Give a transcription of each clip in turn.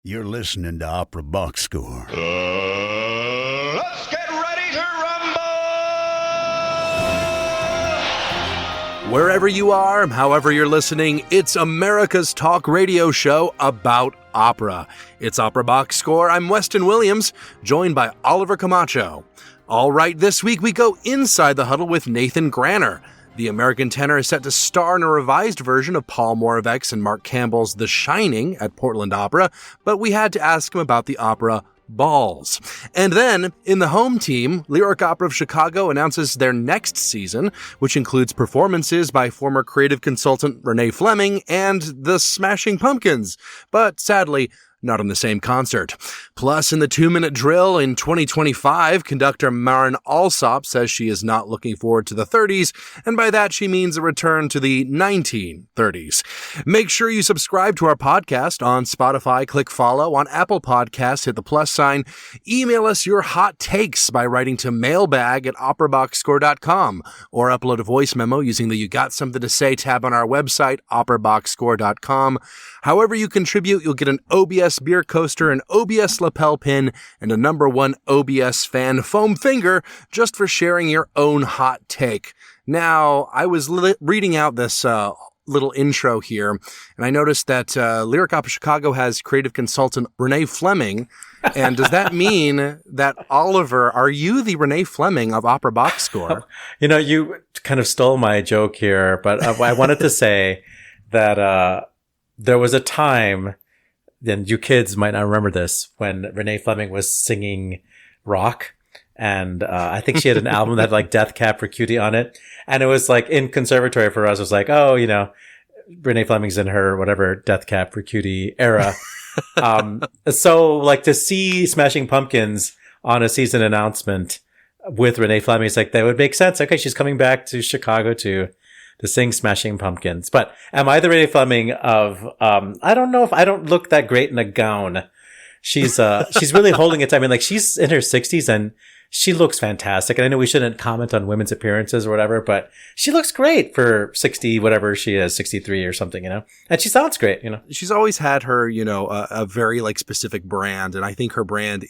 You're listening to Opera Box Score. Let's get ready to rumble! Wherever you are, however you're listening, it's America's talk radio show about opera. It's Opera Box Score. I'm Weston Williams, joined by Oliver Camacho. All right, this week we go inside the huddle with Nathan Granner. The American tenor is set to star in a revised version of Paul Moravec's and Mark Campbell's The Shining at Portland Opera, but we had to ask him about the opera Balls. And then, in the home team, Lyric Opera of Chicago announces their next season, which includes performances by former creative consultant Renee Fleming and the Smashing Pumpkins. But sadly, not on the same concert. Plus, in the 2-minute drill in 2025, conductor Marin Alsop says she is not looking forward to the 30s, and by that she means a return to the 1930s. Make sure you subscribe to our podcast on Spotify, click follow. On Apple Podcasts, hit the plus sign. Email us your hot takes by writing to mailbag@operaboxscore.com, or upload a voice memo using the You Got Something to Say tab on our website, operaboxscore.com. However you contribute, you'll get an OBS beer coaster, an OBS lapel pin, and a #1 OBS fan foam finger just for sharing your own hot take. Now, I was reading out this little intro here, and I noticed that Lyric Opera Chicago has creative consultant Renee Fleming. And does that mean that, Oliver, are you the Renee Fleming of Opera Box Score? You know, you kind of stole my joke here, but I wanted to say that there was a time, and you kids might not remember this, when Renee Fleming was singing rock. And I think she had an album that had like Death Cab for Cutie on it. And it was like in conservatory for us, it was like, oh, you know, Renee Fleming's in her whatever Death Cab for Cutie era. So like to see Smashing Pumpkins on a season announcement with Renee Fleming, it's like that would make sense. Okay, she's coming back to Chicago to sing Smashing Pumpkins. But am I the Renee Fleming of, I don't know if I don't look that great in a gown. She's really holding it. I mean, like she's in her 60s and she looks fantastic. And I know we shouldn't comment on women's appearances or whatever, but she looks great for 60, whatever she is, 63 or something, you know, and she sounds great, you know. She's always had her, you know, a very like specific brand. And I think her brand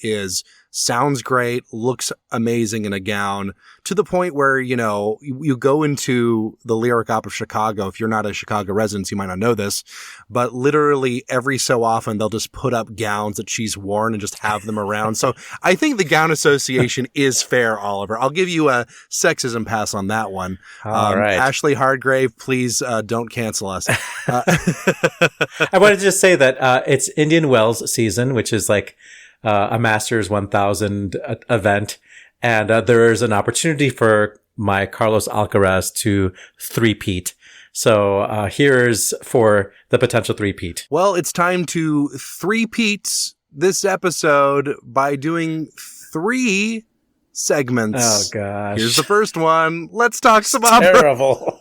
sounds great, looks amazing in a gown, to the point where, you know, you go into the Lyric Opera of Chicago. If you're not a Chicago resident, you might not know this, but literally every so often they'll just put up gowns that she's worn and just have them around. So I think the Gown Association is fair, Oliver. I'll give you a sexism pass on that one. All right. Ashley Hardgrave, please don't cancel us. I wanted to just say that it's Indian Wells season, which is like a Masters 1000 event. And there's an opportunity for my Carlos Alcaraz to three-peat. So here's for the potential three-peat. Well, it's time to three-peat this episode by doing 3 segments. Oh, gosh. Here's the first one. Let's talk some opera. Terrible.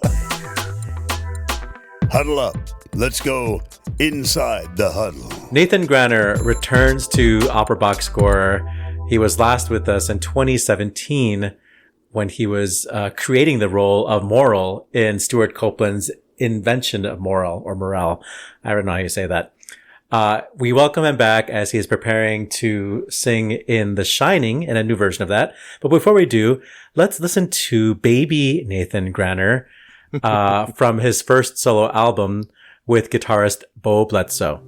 Huddle up. Let's go inside the huddle. Nathan Granner returns to Opera Box Score. He was last with us in 2017 when he was creating the role of Moral in Stuart Copeland's invention of Moral, or Morel. I don't know how you say that. We welcome him back as he is preparing to sing in The Shining, in a new version of that. But before we do, let's listen to Baby Nathan Granner from his first solo album with guitarist Bo Bledsoe.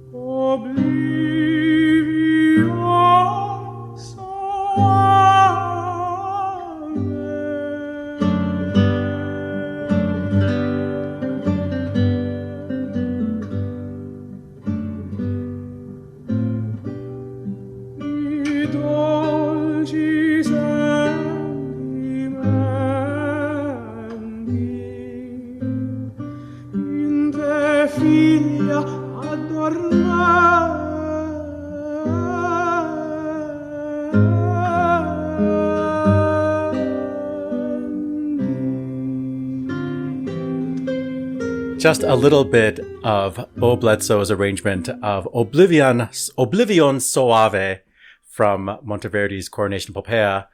Just a little bit of Bo Bledsoe's arrangement of Oblivion Soave from Monteverdi's Coronation Popea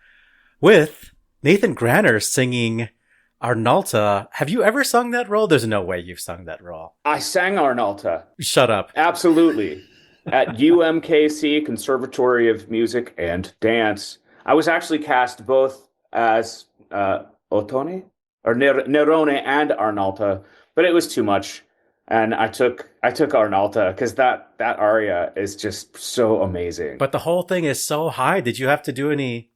with Nathan Granner singing Arnalta. Have you ever sung that role? There's no way you've sung that role. I sang Arnalta. Shut up. Absolutely. at UMKC, Conservatory of Music and Dance. I was actually cast both as Ottone or Nerone and Arnalta, but it was too much, and I took Arnalta because that aria is just so amazing. But the whole thing is so high. Did you have to do any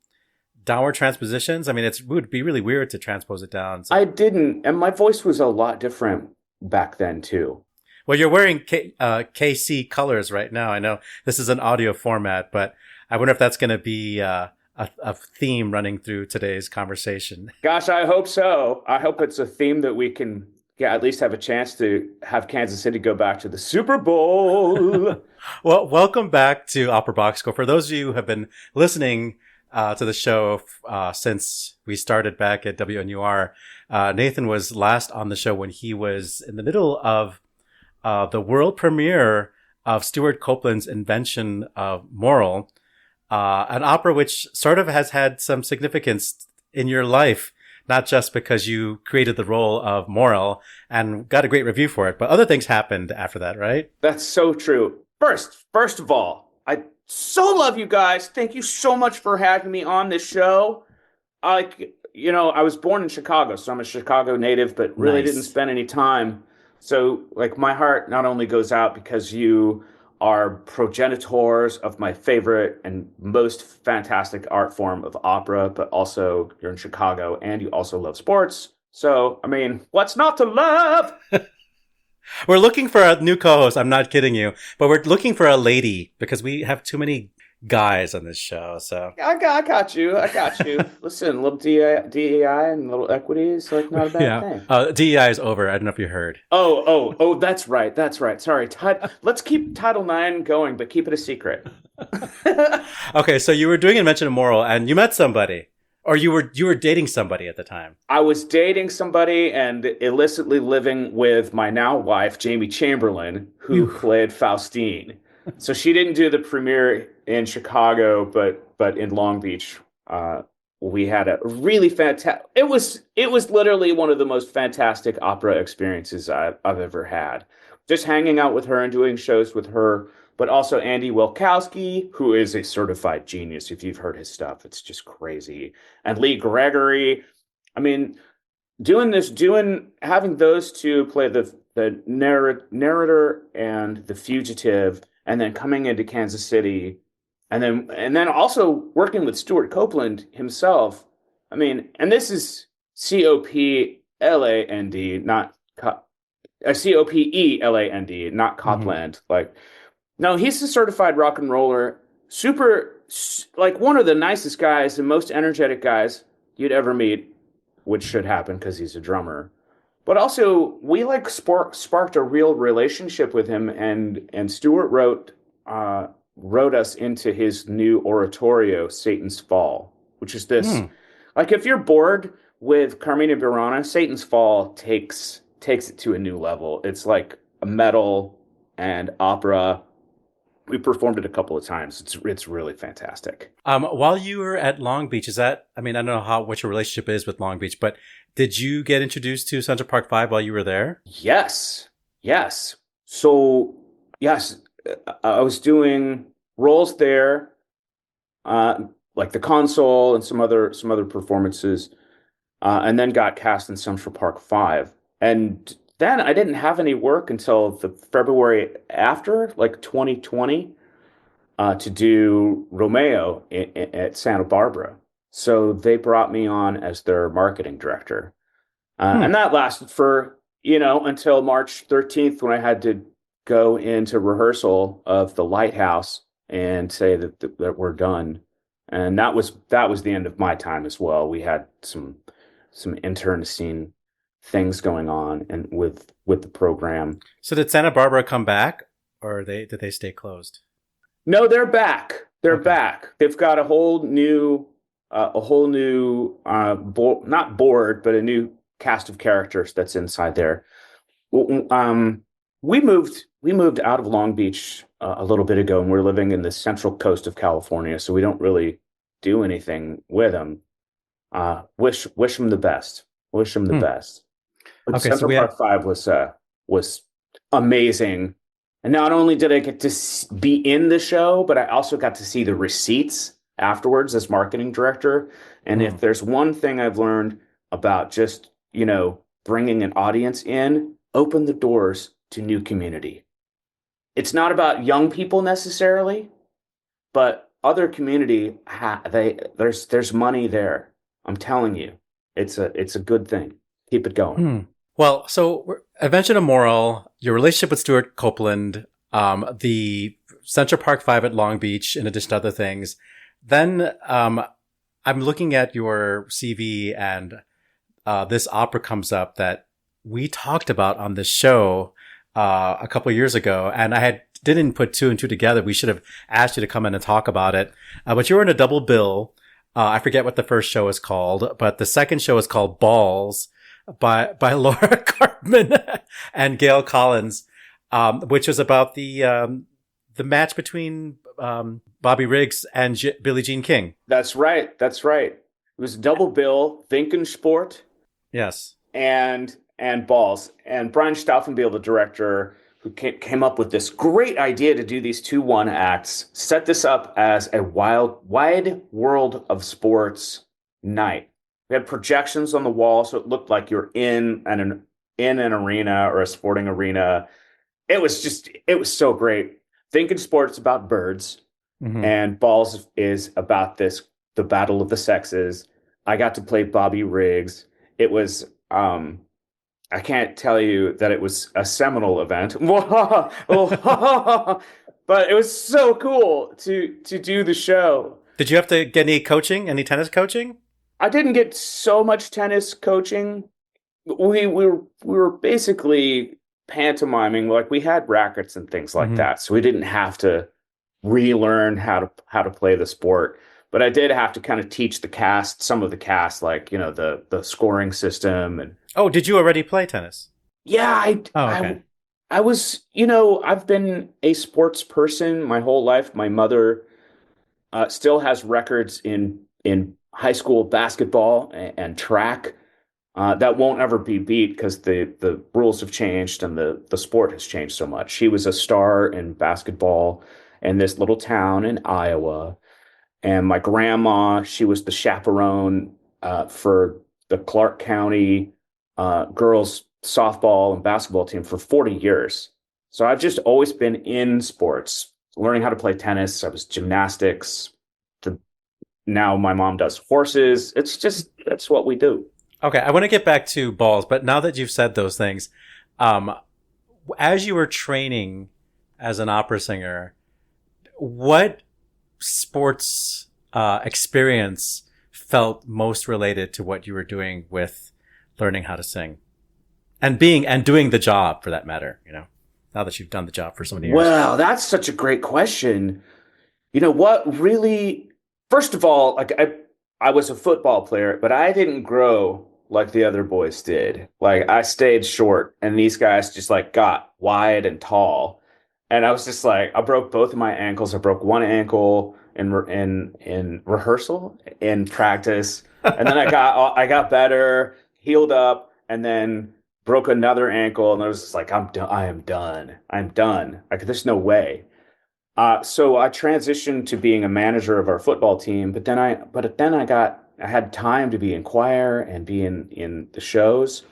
downward transpositions? I mean, it would be really weird to transpose it down. So. I didn't, and my voice was a lot different back then too. Well, you're wearing KC colors right now. I know this is an audio format, but I wonder if that's going to be a theme running through today's conversation. Gosh, I hope so. I hope it's a theme that we can at least have a chance to have Kansas City go back to the Super Bowl. Well, welcome back to Opera Box Score. For those of you who have been listening to the show since we started back at WNUR, Nathan was last on the show when he was in the middle of the world premiere of Stuart Copeland's invention of Moral, an opera which sort of has had some significance in your life, not just because you created the role of Moral and got a great review for it, but other things happened after that, right? That's so true. First of all, I so love you guys. Thank you so much for having me on this show. I was born in Chicago, so I'm a Chicago native, but really didn't spend any time. So, my heart not only goes out because you are progenitors of my favorite and most fantastic art form of opera, but also you're in Chicago and you also love sports. So, I mean, what's not to love? We're looking for a new co-host. I'm not kidding you, but we're looking for a lady because we have too many guys on this show. So I got you. Listen, a little DEI and a little equity is not a bad thing. DEI is over. I don't know if you heard. Oh, that's right. Sorry. Let's keep Title IX going, but keep it a secret. Okay, so you were doing Invention of Moral and you met somebody. Or you were dating somebody at the time. I was dating somebody and illicitly living with my now wife, Jamie Chamberlain, who played Faustine. So she didn't do the premiere in Chicago, but in Long Beach, we had a really fantastic. It was literally one of the most fantastic opera experiences I've ever had. Just hanging out with her and doing shows with her. But also Andy Wilkowski, who is a certified genius. If you've heard his stuff, it's just crazy. And Lee Gregory. I mean, having those two play the narrator and the fugitive, and then coming into Kansas City, and then also working with Stuart Copeland himself. I mean, and this is COPLAND, not COPELAND, not Copland, No, he's a certified rock and roller, super, one of the nicest guys and most energetic guys you'd ever meet, which should happen because he's a drummer. But also, we sparked a real relationship with him, and Stuart wrote us into his new oratorio, Satan's Fall, which is this. If you're bored with Carmina Burana, Satan's Fall takes it to a new level. It's like a metal and opera. We performed it a couple of times. It's really fantastic. While you were at Long Beach, I don't know what your relationship is with Long Beach, but did you get introduced to Central Park 5 while you were there? Yes. So, yes, I was doing roles there, like the console and some other performances, and then got cast in Central Park 5. And then I didn't have any work until the February after, 2020, to do Romeo at Santa Barbara. So they brought me on as their marketing director. And that lasted for, until March 13th, when I had to go into rehearsal of The Lighthouse and say that we're done. And that was the end of my time as well. We had some internecine things going on and with the program. So did Santa Barbara come back, or did they stay closed? No, they're back. They're back. They've got a whole new not board, but a new cast of characters that's inside there. We moved out of Long Beach a little bit ago, and we're living in the central coast of California, so we don't really do anything with them. Wish them the best. Wish them the best. But Okay, Central Park 5 was amazing. And not only did I get to be in the show, but I also got to see the receipts afterwards as marketing director. And if there's one thing I've learned about just, bringing an audience in, open the doors to new community. It's not about young people necessarily, but other community, there's money there. I'm telling you, it's a good thing. Keep it going. Well, so I mentioned a moral, your relationship with Stuart Copeland, the Central Park 5 at Long Beach, in addition to other things. Then I'm looking at your CV, and this opera comes up that we talked about on this show a couple of years ago, and didn't put two and two together. We should have asked you to come in and talk about it. But you were in a double bill. I forget what the first show is called, but the second show is called Balls by Laura Cartman and Gail Collins, which was about the match between Bobby Riggs and Billie Jean King. That's right. It was double bill, Sport. Yes. And Balls. And Brian Stauffenbiel, the director, who came up with this great idea to do these 2-1 acts, set this up as a wide world of sports night. We had projections on the wall, so it looked like you're in an arena or a sporting arena. It was so great. Thinking Sports about birds, and Balls is about the battle of the sexes. I got to play Bobby Riggs. It was, I can't tell you that it was a seminal event, but it was so cool to do the show. Did you have to get any tennis coaching? I didn't get so much tennis coaching. We were basically pantomiming, like we had rackets and things like that, so we didn't have to relearn how to play the sport. But I did have to kind of teach some of the cast, like the scoring system. And did you already play tennis? Yeah, okay. I was, I've been a sports person my whole life. My mother still has records in high school basketball and track. That won't ever be beat because the rules have changed and the sport has changed so much. She was a star in basketball in this little town in Iowa. And my grandma, she was the chaperone for the Clark County girls softball and basketball team for 40 years. So I've just always been in sports, learning how to play tennis. I was gymnastics. Now my mom does horses. That's what we do. Okay, I want to get back to Balls, but now that you've said those things, as you were training as an opera singer, what sports experience felt most related to what you were doing with learning how to sing and doing the job, for that matter, now that you've done the job for so many years? Well, that's such a great question. What really, first of all, like I was a football player, but I didn't grow like the other boys did. Like I stayed short and these guys just like got wide and tall. And I was just like, I broke both of my ankles. I broke one ankle in rehearsal, in practice. And then I got better, healed up, and then broke another ankle. And I was just like, I am done. Like, there's no way. So I transitioned to being a manager of our football team, but then I had time to be in choir and be in the shows.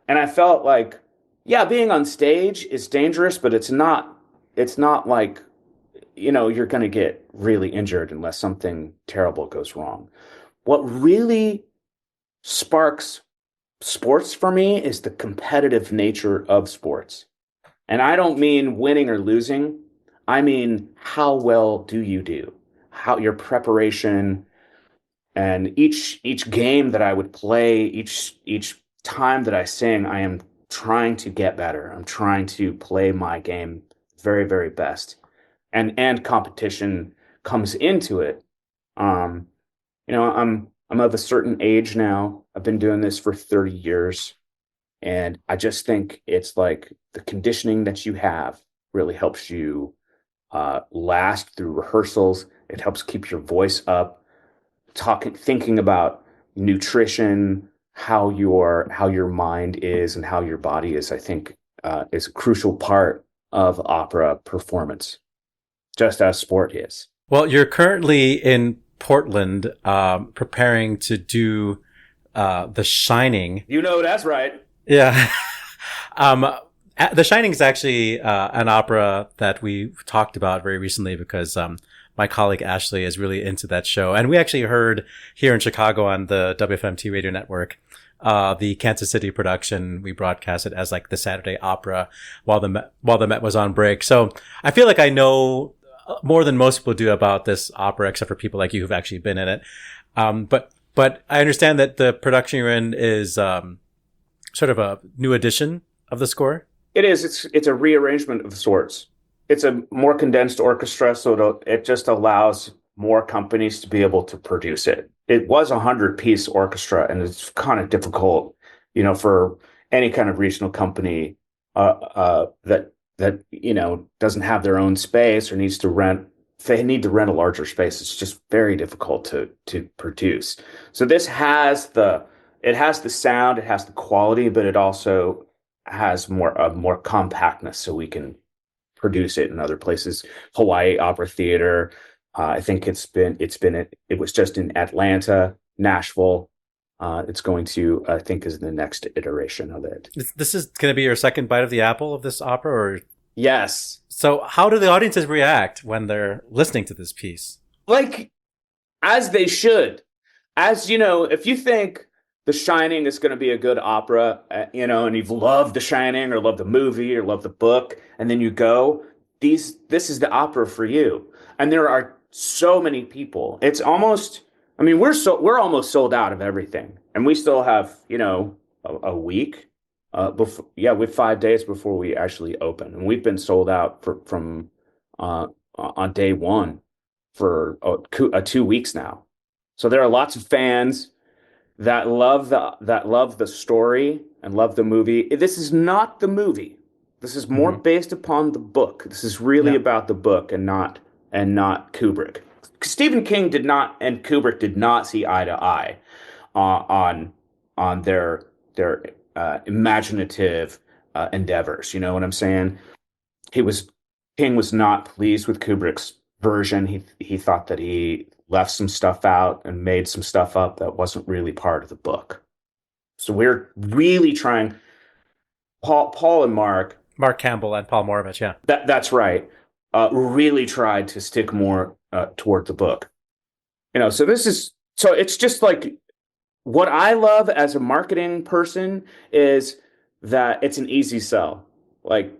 And I felt like, yeah, being on stage is dangerous, but it's not like, you're going to get really injured unless something terrible goes wrong. What really sparks sports for me is the competitive nature of sports. And I don't mean winning or losing. I mean, how well do you do? How your preparation, and each game that I would play, each time that I sing, I am trying to get better. I'm trying to play my game very, very best. And competition comes into it. I'm of a certain age now. I've been doing this for 30 years. And I just think it's like the conditioning that you have really helps you last through rehearsals. It helps keep your voice up. Thinking about nutrition, how your mind is and how your body is, I think, is a crucial part of opera performance, just as sport is. Well, you're currently in Portland, preparing to do The Shining. You know, that's right. Yeah. The Shining is actually an opera that we talked about very recently because my colleague Ashley is really into that show. And we actually heard here in Chicago on the WFMT radio network the Kansas City production. We broadcast it as like the Saturday opera while the Met was on break. So I feel like I know more than most people do about this opera, except for people like you who've actually been in it. But I understand that the production you're in is sort of a new edition of the score. It is. It's a rearrangement of sorts. It's a more condensed orchestra, so it just allows more companies to be able to produce it. It was a 100-piece orchestra, and it's kind of difficult, for any kind of regional company that doesn't have their own space or needs to rent. They need to rent a larger space. It's just very difficult to produce. So this has the sound, it has the quality, but it also has more compactness, so we can produce it in other places. Hawaii Opera Theater. I think it was just in Atlanta, Nashville. It's going to, I think, is the next iteration of it. This is going to be your second bite of the apple of this opera, or? Yes. So how do the audiences react when they're listening to this piece? Like, as they should. As, if you think The Shining is going to be a good opera, and you've loved The Shining or loved the movie or loved the book, and then you go, this is the opera for you. And there are so many people. It's almost, we're almost sold out of everything. And we still have, a week before, we have 5 days before we actually open. And we've been sold out from on day one for 2 weeks now. So there are lots of fans that love the story and love the movie. This is not the movie. This is more based upon the book. This is really about the book and not Kubrick. Stephen King did not and Kubrick did not see eye to eye on their imaginative endeavors. You know what I'm saying? King was not pleased with Kubrick's version. He thought that he left some stuff out and made some stuff up that wasn't really part of the book. So we're really trying. Paul and Mark Campbell and Paul Moravec, yeah. That's right. Really tried to stick more toward the book. So it's just like what I love as a marketing person is that it's an easy sell. Like,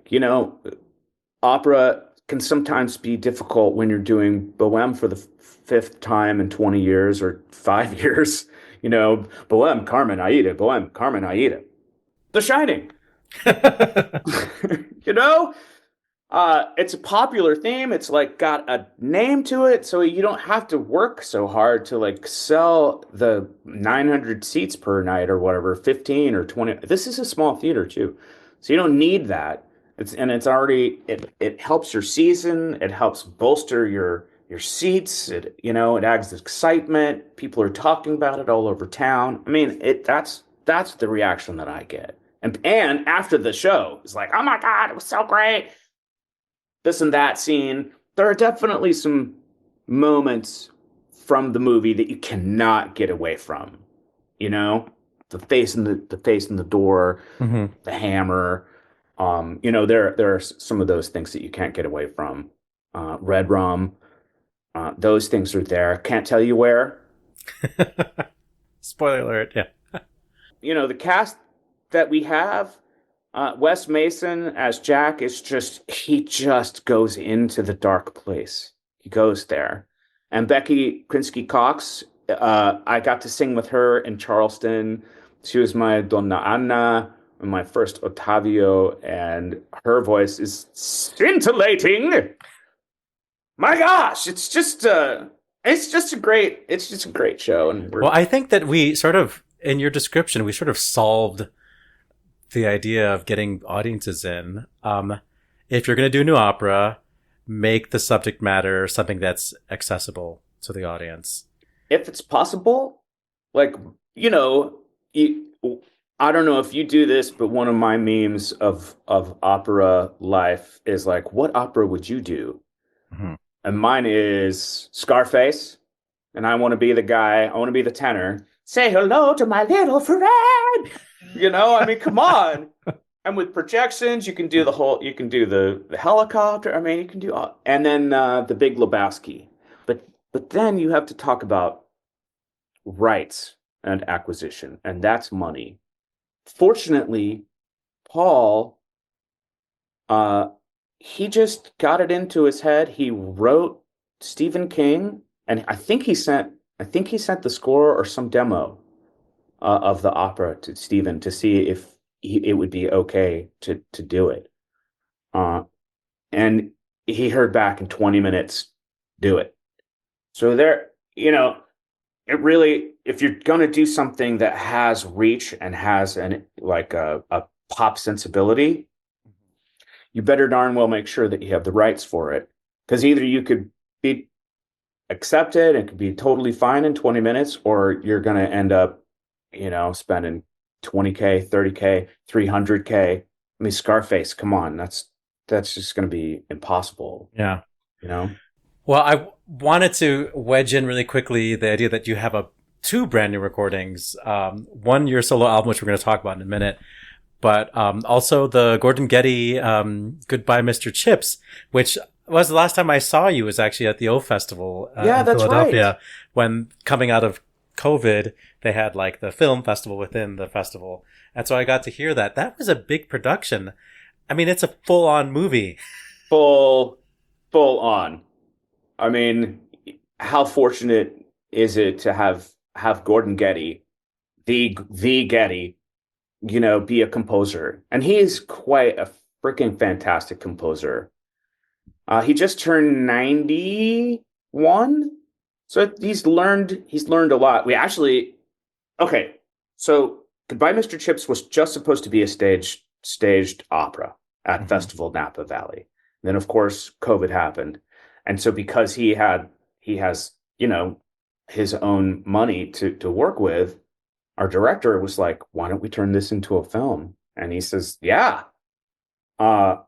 opera can sometimes be difficult when you're doing Bohème for the fifth time in 20 years or 5 years. Bohème, Carmen, Aida, Bohème, Carmen, Aida. The Shining. It's a popular theme. It's like got a name to it, so you don't have to work so hard to like sell the 900 seats per night or whatever, 15 or 20. This is a small theater too, so you don't need that. It helps your season. It helps bolster your seats. It adds excitement. People are talking about it all over town. That's the reaction that I get. And after the show, it's like, oh my God, it was so great. This and that scene. There are definitely some moments from the movie that you cannot get away from. The face in the door, the hammer. There are some of those things that you can't get away from. Red rum. Those things are there. Can't tell you where. Spoiler alert, yeah. The cast that we have, Wes Mason as Jack he just goes into the dark place. He goes there. And Becky Krinsky-Cox, I got to sing with her in Charleston. She was my Donna Anna, my first Ottavio, and her voice is scintillating. My gosh, it's just a great show. And well, I think that we sort of, in your description, we sort of solved the idea of getting audiences in. If you're going to do a new opera, make the subject matter something that's accessible to the audience. If it's possible, I I don't know if you do this, but one of my memes of opera life is like, what opera would you do? Mhm. And mine is Scarface, and I want to be the guy. I want to be the tenor. Say hello to my little friend. I mean, come on. And with projections, you can do you can do the helicopter. I mean, you can do all, and then the Big Lebowski. But then you have to talk about rights and acquisition, and that's money. Fortunately, Paul, he just got it into his head. He wrote Stephen King, and I think he sent the score or some demo of the opera to Stephen to see if it would be okay to do it. And he heard back in 20 minutes, do it. So there, it really, if you're going to do something that has reach and has a pop sensibility, you better darn well make sure that you have the rights for it. Because either you could be accepted and could be totally fine in 20 minutes, or you're going to end up, spending 20K, 30K, 300K. I mean, Scarface, come on, that's just going to be impossible. Yeah. Well, I wanted to wedge in really quickly the idea that you have two brand new recordings. One, your solo album, which we're going to talk about in a minute, but also the Gordon Getty Goodbye, Mr. Chips, which was the last time I saw you was actually at the O Festival in Philadelphia. Right. When coming out of COVID, they had like the film festival within the festival. And so I got to hear that. That was a big production. I mean, it's a full-on movie. Full on. I mean, how fortunate is it to have Gordon Getty, the Getty, be a composer? And he is quite a freaking fantastic composer. He just turned 91, so he's learned a lot. So Goodbye, Mr. Chips was just supposed to be a staged opera at Festival Napa Valley. And then, of course, COVID happened. And so because he has, his own money to work with, our director was like, why don't we turn this into a film? And he says, yeah. But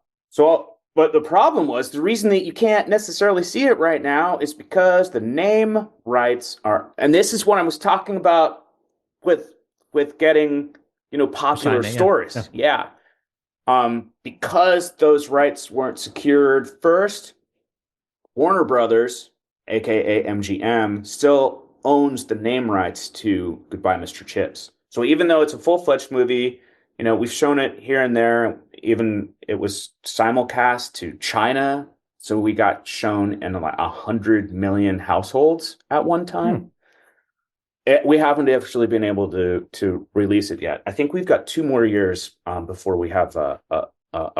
the problem was, the reason that you can't necessarily see it right now is because the name rights are, and this is what I was talking about with getting, popular stories. Yeah. Because those rights weren't secured first, Warner Brothers, aka MGM, still owns the name rights to Goodbye, Mr. Chips. So even though it's a full-fledged movie, we've shown it here and there. Even it was simulcast to China, so we got shown in like 100 million households at one time. We haven't actually been able to release it yet. I think we've got 2 more years before we have a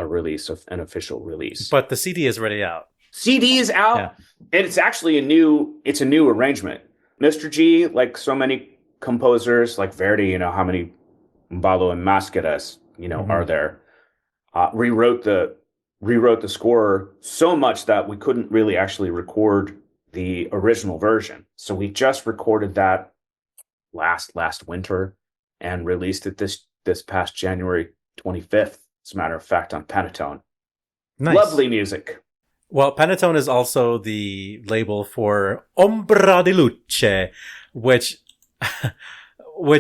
release of an official release. But the CD is already out. CD is out. Yeah. It's actually a new arrangement. Mr. G, like so many composers, like Verdi, how many Mbalo and Mascaras, are there? Rewrote the score so much that we couldn't really actually record the original version. So we just recorded that last winter and released it this past January 25th, as a matter of fact, on Panettone. Nice. Lovely music. Well, Panettone is also the label for Ombra di Luce, which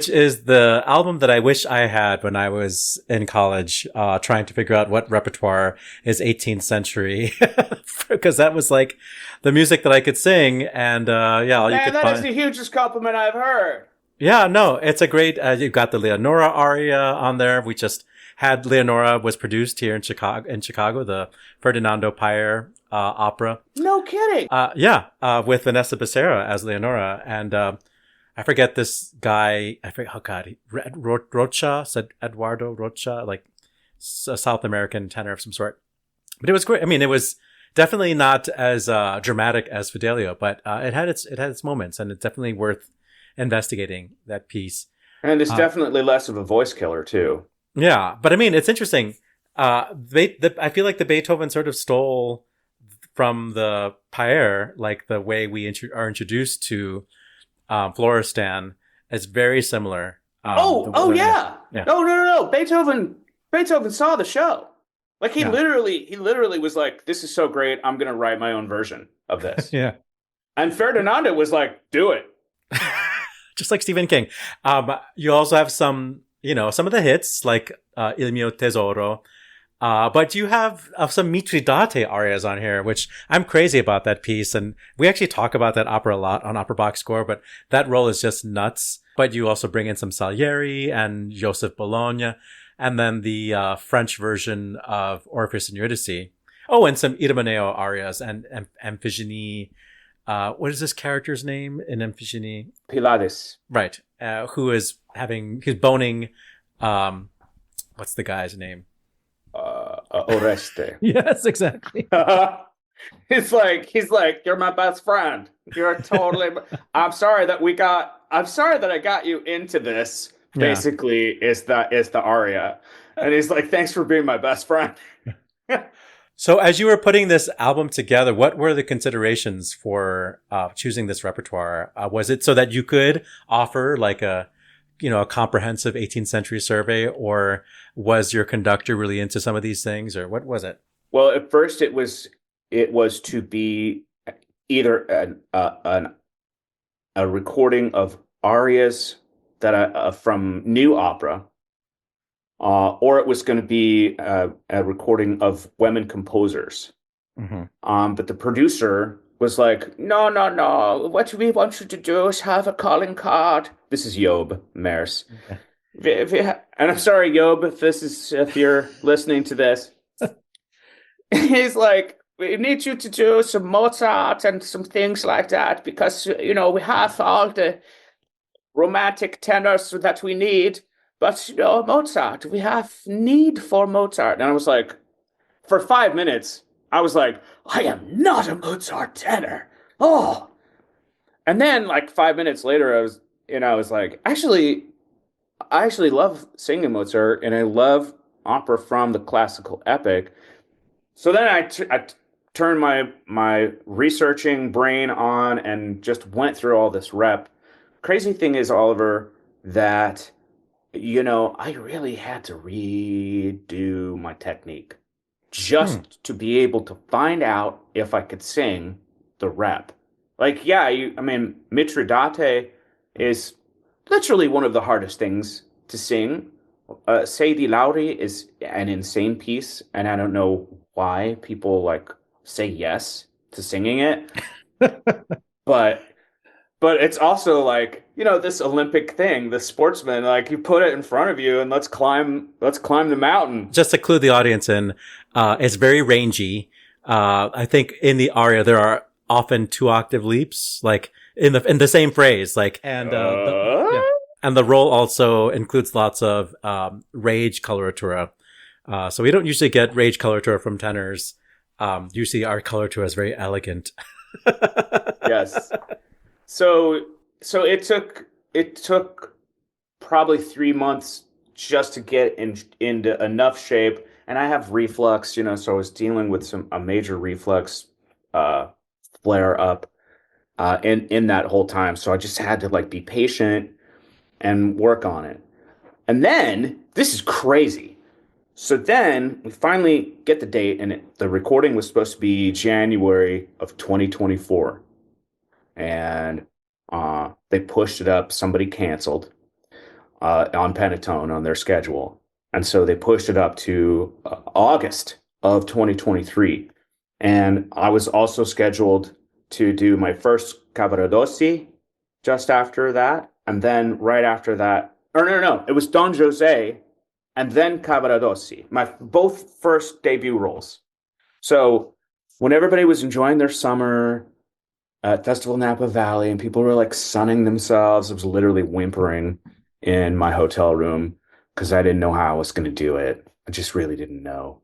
is the album that I wish I had when I was in college, trying to figure out what repertoire is 18th century, because that was like the music that I could sing. And that is the hugest compliment I've heard. Yeah, no, it's a great. You've got the Leonora aria on there. We just had Leonora was produced here in Chicago, the Ferdinando Payer opera. No kidding. With Vanessa Becerra as Leonora, and I forget this guy. I forget. Oh God, Rocha said Eduardo Rocha, like a South American tenor of some sort. But it was great. I mean, it was definitely not as dramatic as Fidelio, but it had its moments, and it's definitely worth investigating that piece. And it's definitely less of a voice killer too. Yeah, but I mean, it's interesting. I feel like the Beethoven sort of stole from the Paer, like the way we are introduced to Florestan, is very similar. Yeah. No. Beethoven saw the show. Like he literally was like, "This is so great. I'm going to write my own version of this." Yeah. And Ferdinando was like, "Do it." Just like Stephen King. You also have some of the hits like Il mio tesoro. But you have some Mitridate arias on here, which I'm crazy about that piece. And we actually talk about that opera a lot on Opera Box Score, but that role is just nuts. But you also bring in some Salieri and Joseph Bologna, and then the French version of Orpheus and Eurydice. Oh, and some Idomeneo arias and Amphigenie. What is this character's name in Amphigenie? Pylades. Right. He's boning, what's the guy's name? Oreste. Yes, exactly. He's like, "You're my best friend. You're totally. I'm sorry that I got you into this." Yeah. Basically, is the aria, and he's like, "Thanks for being my best friend." So, as you were putting this album together, what were the considerations for choosing this repertoire? Was it so that you could offer like a comprehensive 18th century survey, or was your conductor really into some of these things, or what was it? Well, at first it was to be either a recording of arias that from new opera, or it was going to be a recording of women composers. Mm-hmm. But the producer was like, no. What we want you to do is have a calling card. This is Job Mers. Okay. And I'm sorry, Job, if you're listening to this. He's like, we need you to do some Mozart and some things like that because, we have all the romantic tenors that we need. But, Mozart, we have need for Mozart. And I was like, for 5 minutes, I was like, I am not a Mozart tenor. Oh. And then like 5 minutes later, I was like, I actually love singing Mozart and I love opera from the classical epic. So then I turned my researching brain on and just went through all this rep. Crazy thing is, Oliver, that, I really had to redo my technique just to be able to find out if I could sing the rep. Like, Mitridate is literally one of the hardest things to sing. Sei di Lauri is an insane piece, and I don't know why people say yes to singing it. but it's also this Olympic thing, the sportsman, you put it in front of you and let's climb the mountain. Just to clue the audience in, it's very rangy. I think in the aria there are often 2-octave leaps, in the same phrase, and the role also includes lots of rage coloratura. So we don't usually get rage coloratura from tenors. Usually our coloratura is very elegant. Yes. So it took probably 3 months just to get into enough shape, and I have reflux, so I was dealing with a major reflux flare up in that whole time. So I just had to be patient and work on it. And then this is crazy. So then we finally get the date, and the recording was supposed to be January of 2024. And they pushed it up. Somebody canceled on Panettone on their schedule. And so they pushed it up to August of 2023. And I was also scheduled to do my first Cavaradossi just after that. And then right after that, or no, it was Don Jose and then Cavaradossi, my both first debut roles. So when everybody was enjoying their summer at Festival Napa Valley and people were sunning themselves, I was literally whimpering in my hotel room because I didn't know how I was going to do it. I just really didn't know.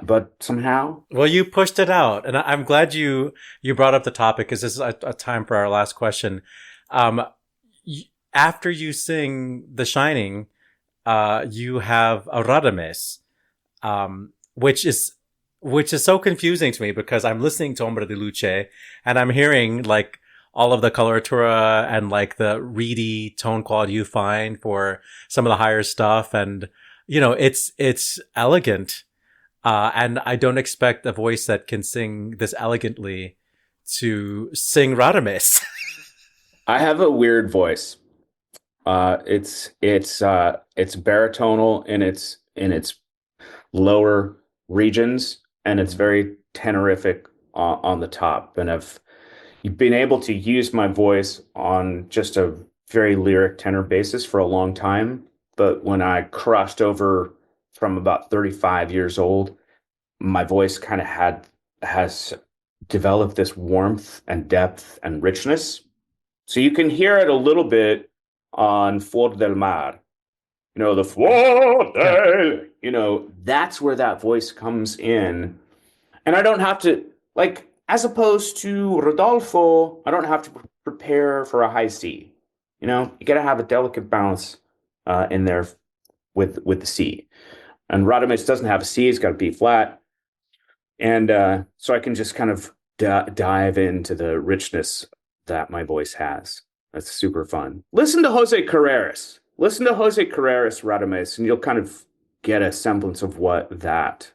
But somehow. Well, you pushed it out. And I'm glad you brought up the topic because this is a time for our last question. After you sing The Shining, you have Radames, which is so confusing to me because I'm listening to Ombra di Luce and I'm hearing all of the coloratura and like the reedy tone quality you find for some of the higher stuff. And, you know, it's elegant. And I don't expect a voice that can sing this elegantly to sing Radames. I have a weird voice. It's baritonal in its lower regions, and it's very tenorific on the top. And I've been able to use my voice on just a very lyric tenor basis for a long time. But when I crossed over from about 35 years old, my voice kind of has developed this warmth and depth and richness. So you can hear it a little bit on Flor del Mar. You know, the Flor del, you know, that's where that voice comes in. And I don't have to, like, as opposed to Rodolfo, I don't have to prepare for a high C. You know, you got to have a delicate balance in there with the C. And Radames doesn't have a C, it's got a B flat. And so I can just kind of dive into the richness that my voice has. That's super fun. Listen to Jose Carreras. Listen to Jose Carreras Radames, and you'll kind of get a semblance of what that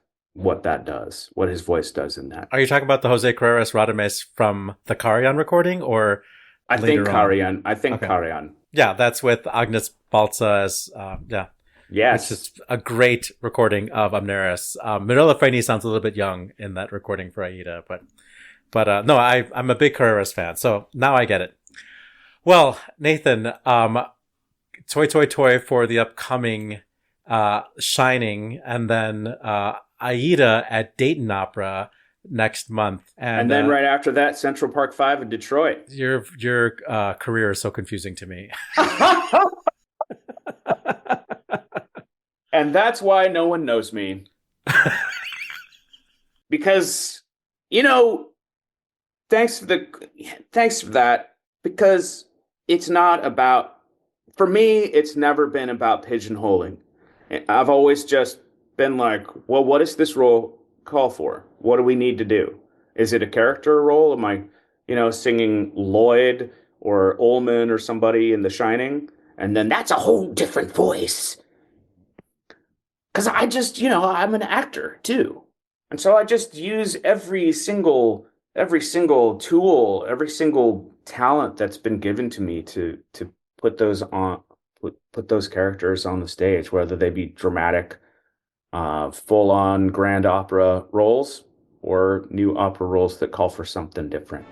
does, what his voice does in that. Are you talking about the Jose Carreras Radames from the Carrion recording, or I think Carrion. Okay. Carrion. Yeah, that's with Agnes Balsa as Yes. It's just a great recording of Amneris. Mirella Freni sounds a little bit young in that recording for Aida, but no, I'm a big Carreras fan, so now I get it. Well, Nathan, toy for the upcoming Shining, and then Aida at Dayton Opera next month, and then right after that, Central Park 5 in Detroit. Your career is so confusing to me. And that's why no one knows me. Because, you know, thanks for that, because it's not about, for me, it's never been about pigeonholing. I've always just been like, well, what does this role call for? What do we need to do? Is it a character role? Am I, you know, singing Lloyd or Ullman or somebody in The Shining? And then that's a whole different voice. Because I just, you know, I'm an actor too. And so I just use every single tool, every single talent that's been given to me to put those characters on the stage, whether they be dramatic, full-on grand opera roles or new opera roles that call for something different.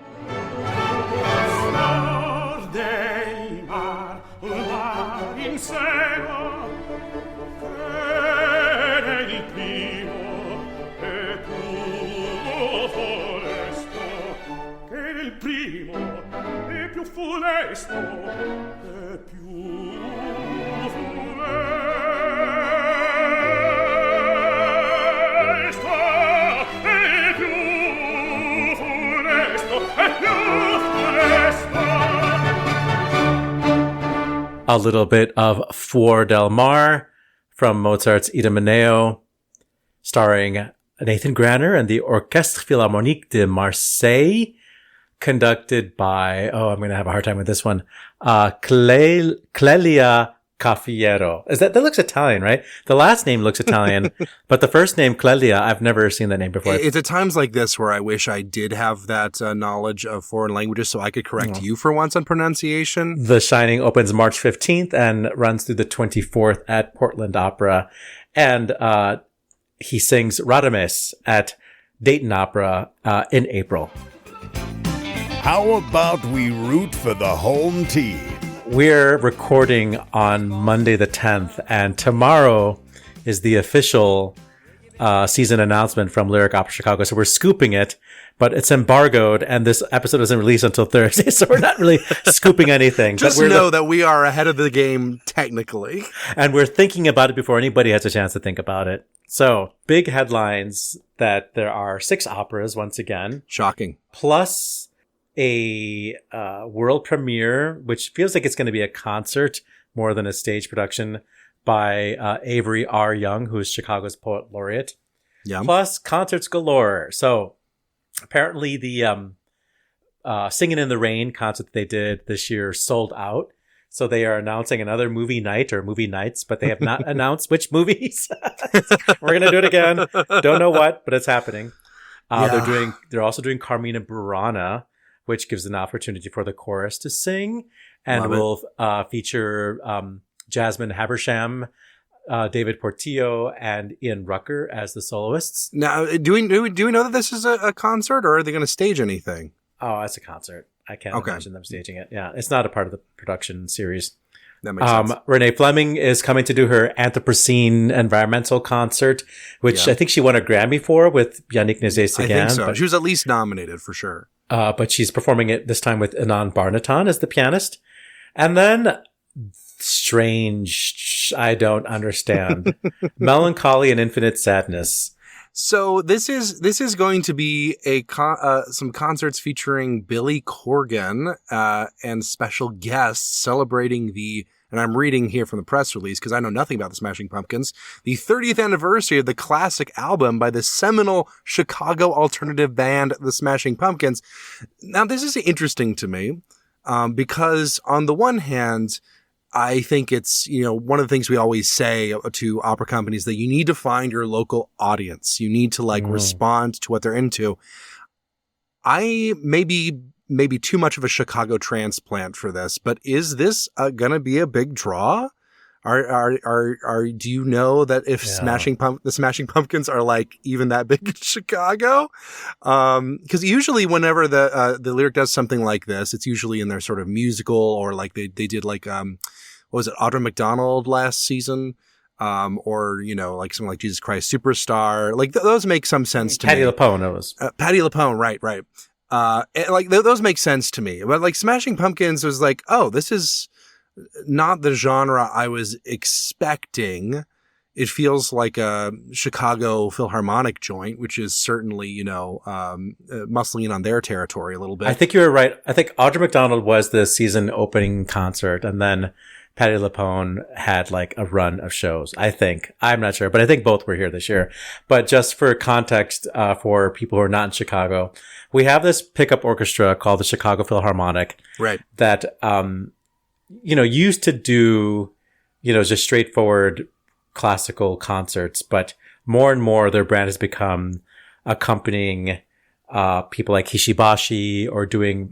A little bit of Flor del Mar from Mozart's Idomeneo, starring Nathan Granner and the Orchestre Philharmonique de Marseille, conducted by, I'm going to have a hard time with this one, Clelia Caffiero. That looks Italian, right? The last name looks Italian, but the first name, Clelia, I've never seen that name before. It's at times like this where I wish I did have that knowledge of foreign languages so I could correct you for once on pronunciation. The Shining opens March 15th and runs through the 24th at Portland Opera. And he sings Radames at Dayton Opera in April. How about we root for the home team? We're recording on Monday the 10th, and tomorrow is the official season announcement from Lyric Opera Chicago. So we're scooping it, but it's embargoed, and this episode doesn't release until Thursday, so we're not really scooping anything. Just know that we are ahead of the game, technically. And we're thinking about it before anybody has a chance to think about it. So, big headlines that there are 6 operas, once again. Shocking. Plus a world premiere, which feels like it's going to be a concert more than a stage production, by Avery R. Young, who is Chicago's poet laureate. Yeah. Plus concerts galore. So apparently the Singing in the Rain concert that they did this year sold out. So they are announcing another movie night or movie nights, but they have not announced which movies. We're going to do it again. Don't know what, but it's happening. They're also doing Carmina Burana, which gives an opportunity for the chorus to sing, and will feature Jasmine Habersham, David Portillo, and Ian Rucker as the soloists. Now, do we know that this is a concert, or are they going to stage anything? Oh, it's a concert. I can't imagine them staging it. Yeah, it's not a part of the production series. That makes sense. Renee Fleming is coming to do her Anthropocene environmental concert, which I think she won a Grammy for with Yannick Nézet-Séguin. I think so. She was at least nominated for sure. But she's performing it this time with Anand Barnatan as the pianist. And then, strange, I don't understand, Melancholy and Infinite Sadness. So this is going to be some concerts featuring Billy Corgan and special guests celebrating and I'm reading here from the press release because I know nothing about the Smashing Pumpkins, the 30th anniversary of the classic album by the seminal Chicago alternative band The Smashing Pumpkins. Now this is interesting to me because on the one hand, I think it's, one of the things we always say to opera companies that you need to find your local audience. You need to respond to what they're into. I may be too much of a Chicago transplant for this, but is this going to be a big draw? Do you know that if the Smashing Pumpkins are like even that big in Chicago? Cause usually whenever the Lyric does something like this, it's usually in their sort of musical or like they did like, what was it? Audra McDonald last season. Or, like something like Jesus Christ Superstar. Like those make some sense to me. Patti LuPone, it was. Patti LuPone, right. Those make sense to me. But like Smashing Pumpkins was like, oh, this is not the genre I was expecting. It feels like a Chicago Philharmonic joint, which is certainly, muscling in on their territory a little bit. I think you were right. I think Audra McDonald was the season opening concert, and then Patti LuPone had like a run of shows. I'm not sure, but I think both were here this year. But just for context, for people who are not in Chicago, we have this pickup orchestra called the Chicago Philharmonic. Right. That, used to do, just straightforward classical concerts, but more and more their brand has become accompanying people like Hishibashi or doing,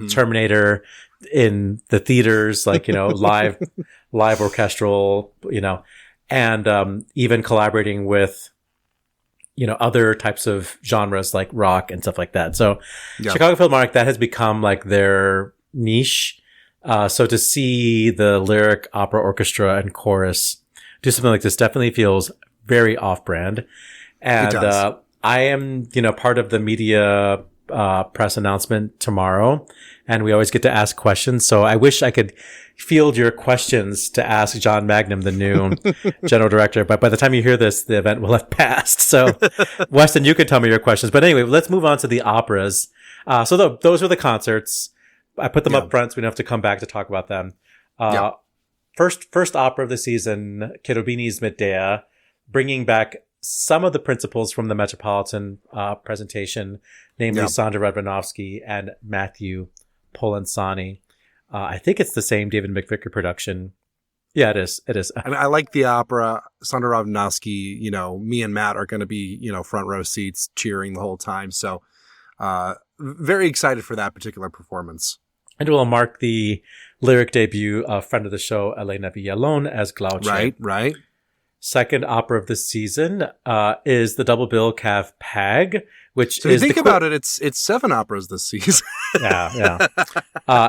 Terminator in the theaters, like, live orchestral, and even collaborating with, other types of genres like rock and stuff like that. So Chicago Philharmonic, that has become like their niche. So to see the Lyric Opera Orchestra and Chorus do something like this definitely feels very off-brand. And I am, part of the media press announcement tomorrow, and we always get to ask questions. So I wish I could field your questions to ask John Magnum, the new general director. But by the time you hear this, the event will have passed. So Weston, you can tell me your questions. But anyway, let's move on to the operas. So those were the concerts. I put them up front, so we don't have to come back to talk about them. First opera of the season, Cherubini's Medea, bringing back some of the principals from the Metropolitan presentation, namely Sandra Radvanovsky and Matthew Polenzani. I think it's the same David McVicker production. Yeah, it is. I mean, I like the opera. Sandra Radvanovsky, me and Matt are going to be, front row seats cheering the whole time. So very excited for that particular performance. And it will mark the Lyric debut of friend of the show, Elena Villalon as Glauce. Right. Second opera of the season is the double bill Cav Pag, which so is think about it, it's 7 operas this season. Yeah.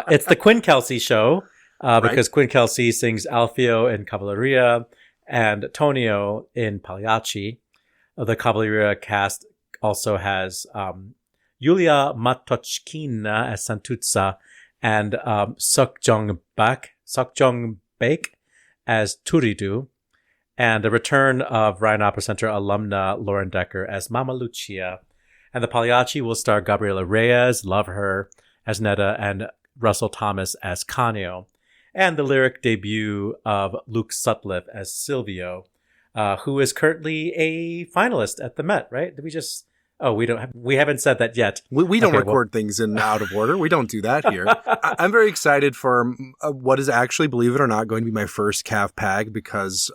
It's the Quinn Kelsey show because Quinn Kelsey sings Alfio in Cavalleria and Tonio in Pagliacci. The Cavalleria cast also has Yulia Matochkina as Santuzza and Sukjong Baek as Turidu, and the return of Ryan Opera Center alumna Lauren Decker as Mama Lucia. And the Pagliacci will star Gabriela Reyes, love her, as Netta, and Russell Thomas as Canio. And the Lyric debut of Luke Sutcliffe as Silvio, who is currently a finalist at the Met, right? Did we just Oh, we haven't said that yet. We don't Okay, record things in out of order. We don't do that here. I'm very excited for what is actually, believe it or not, going to be my first calf pag because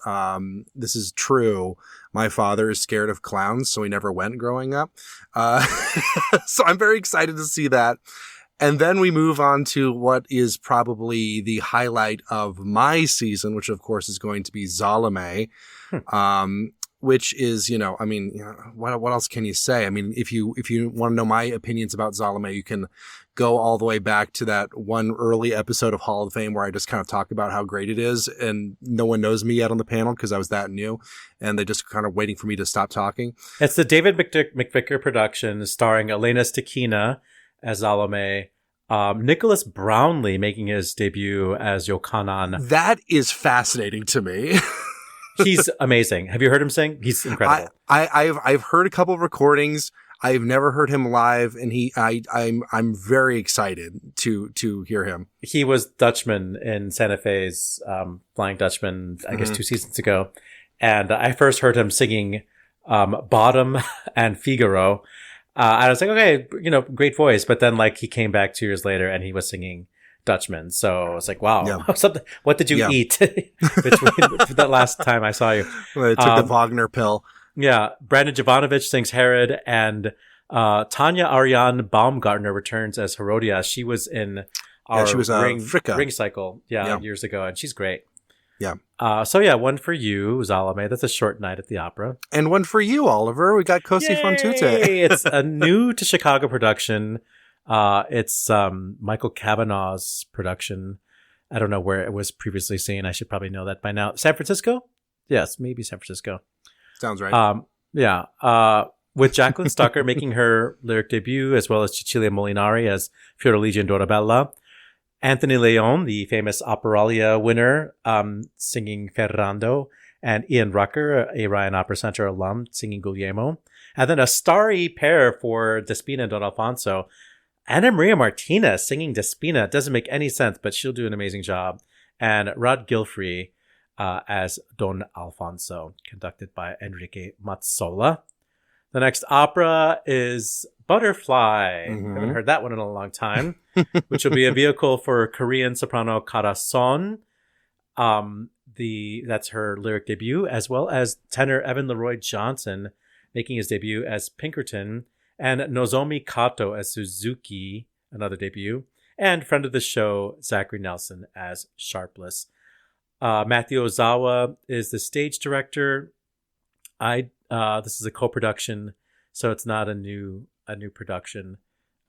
this is true. My father is scared of clowns, so he never went growing up. So I'm very excited to see that. And then we move on to what is probably the highlight of my season, which of course is going to be Salome. Which is, what else can you say? I mean, if you want to know my opinions about Salome, you can go all the way back to that one early episode of Hall of Fame where I just kind of talk about how great it is. And no one knows me yet on the panel because I was that new. And they just kind of waiting for me to stop talking. It's the David McVicker production starring Elena Stikina as Salome. Nicholas Brownlee making his debut as Yochanan. That is fascinating to me. He's amazing. Have you heard him sing? He's incredible. I've heard a couple of recordings. I've never heard him live, and I'm very excited to hear him. He was Dutchman in Santa Fe's Flying Dutchman, I guess 2 seasons ago, and I first heard him singing Bottom and Figaro. I was like, okay, great voice, but then he came back 2 years later and he was singing Dutchman. So I was like, wow, what did you eat between the last time I saw you? Well, I took the Wagner pill. Yeah. Brandon Jovanovich sings Herod, and Tanya Ariane Baumgartner returns as Herodias. She was in our ring cycle years ago, and she's great. Yeah. One for you, Salome. That's a short night at the opera. And one for you, Oliver. We got Cosi fan tutte. It's a new to Chicago production. It's Michael Cavanaugh's production. I don't know where it was previously seen. I should probably know that by now. San Francisco? Yes, maybe San Francisco. Sounds right. With Jacqueline Stucker making her lyric debut, as well as Cecilia Molinari as Fiordaligia and Dorabella. Anthony Leon, the famous Operalia winner, singing Ferrando. And Ian Rucker, a Ryan Opera Center alum, singing Guglielmo. And then a starry pair for Despina and Don Alfonso. Ana Maria Martinez singing Despina. Doesn't make any sense, but she'll do an amazing job. And Rod Gilfrey as Don Alfonso, conducted by Enrique Mazzola. The next opera is Butterfly. Haven't heard that one in a long time, which will be a vehicle for Korean soprano Corazon. That's her lyric debut, as well as tenor Evan Leroy Johnson making his debut as Pinkerton, and Nozomi Kato as Suzuki, another debut, and friend of the show, Zachary Nelson as Sharpless. Matthew Ozawa is the stage director. This is a co-production, so it's not a new production,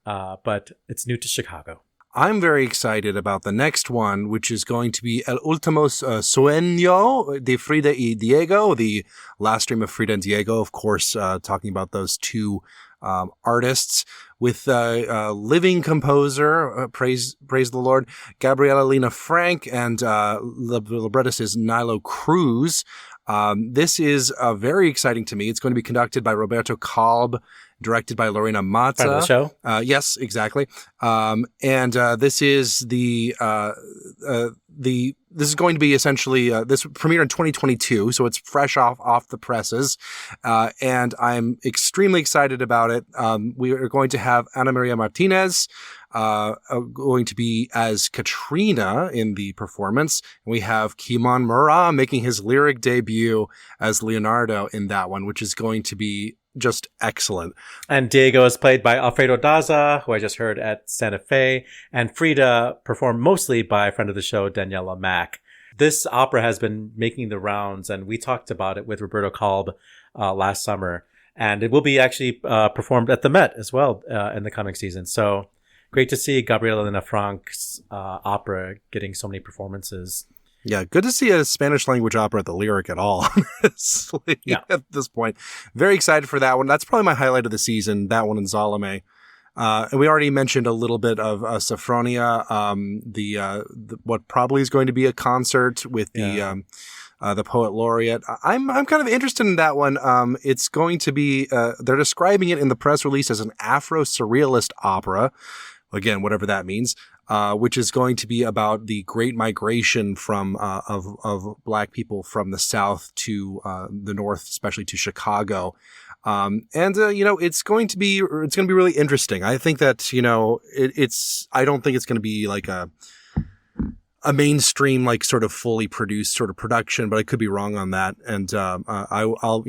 but it's new to Chicago. I'm very excited about the next one, which is going to be El Último Sueño de Frida y Diego, the last dream of Frida and Diego, of course, talking about those two artists with living composer, praise the Lord, Gabriela Lena Frank, and the librettist is Nilo Cruz. This is very exciting to me. It's going to be conducted by Roberto Kalb, directed by Lorena Mazza. Part of the show? Yes, exactly. And this is this is going to be essentially, this premiered in 2022, so it's fresh off the presses. And I'm extremely excited about it. We are going to have Ana Maria Martinez, going to be as Katrina in the performance. We have Kimon Murat making his lyric debut as Leonardo in that one, which is going to be just excellent. And Diego is played by Alfredo Daza, who I just heard at Santa Fe, and Frida performed mostly by a friend of the show, Daniela Mack. This opera has been making the rounds, and we talked about it with Roberto Kalb last summer, and it will be actually performed at the Met as well in the coming season. So great to see Gabriela Lena Frank's opera getting so many performances. Yeah, good to see a Spanish language opera at the Lyric at all, honestly, at this point. Very excited for that one. That's probably my highlight of the season, that one in Salome. And we already mentioned a little bit of Sophronia, what probably is going to be a concert with the poet laureate. I'm kind of interested in that one. It's going to be, they're describing it in the press release as an Afro-surrealist opera. Again, whatever that means. Which is going to be about the great migration from of Black people from the South to the North, especially to Chicago. It's going to be really interesting. I think that, I don't think it's going to be like a mainstream, like sort of fully produced sort of production, but I could be wrong on that. And, I'll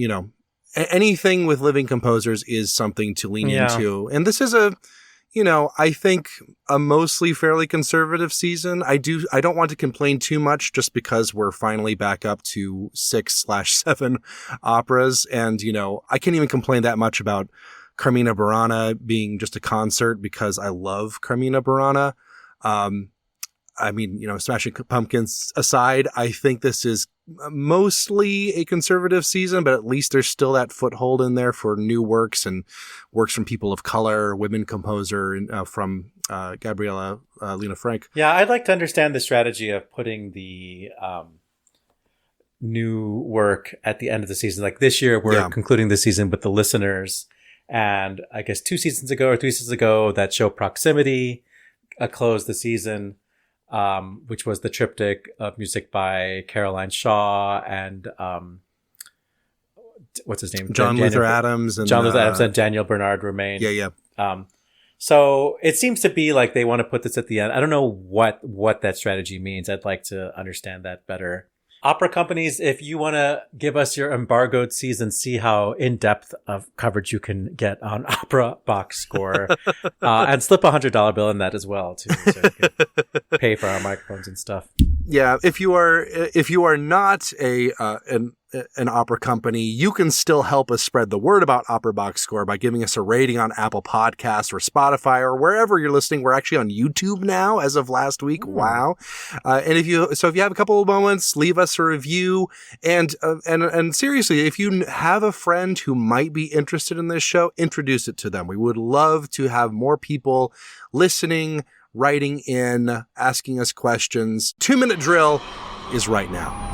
anything with living composers is something to lean into. And this is I think a mostly fairly conservative season. I don't want to complain too much just because we're finally back up to 6/7 operas. And, I can't even complain that much about Carmina Burana being just a concert because I love Carmina Burana. Smashing Pumpkins aside, I think this is mostly a conservative season, but at least there's still that foothold in there for new works and works from people of color, women composer from Gabriella Lena Frank. Yeah, I'd like to understand the strategy of putting the new work at the end of the season. Like this year, we're concluding the season with The Listeners. And I guess 2 seasons ago or 3 seasons ago, that show Proximity closed the season. Which was the triptych of music by Caroline Shaw and what's his name? John Luther Adams and Daniel Bernard Romain. Yeah. So it seems to be like they want to put this at the end. I don't know what that strategy means. I'd like to understand that better. Opera companies, if you want to give us your embargoed season, see how in-depth of coverage you can get on Opera Box Score, and slip $100 bill in that as well, too, so you can pay for our microphones and stuff. Yeah, if you are not an opera company, you can still help us spread the word about Opera Box Score by giving us a rating on Apple Podcasts or Spotify or wherever you're listening. We're actually on YouTube now as of last week. Wow. And if you have a couple of moments, leave us a review. And seriously, if you have a friend who might be interested in this show, introduce it to them. We would love to have more people listening, writing in, asking us questions. 2-minute drill is right now.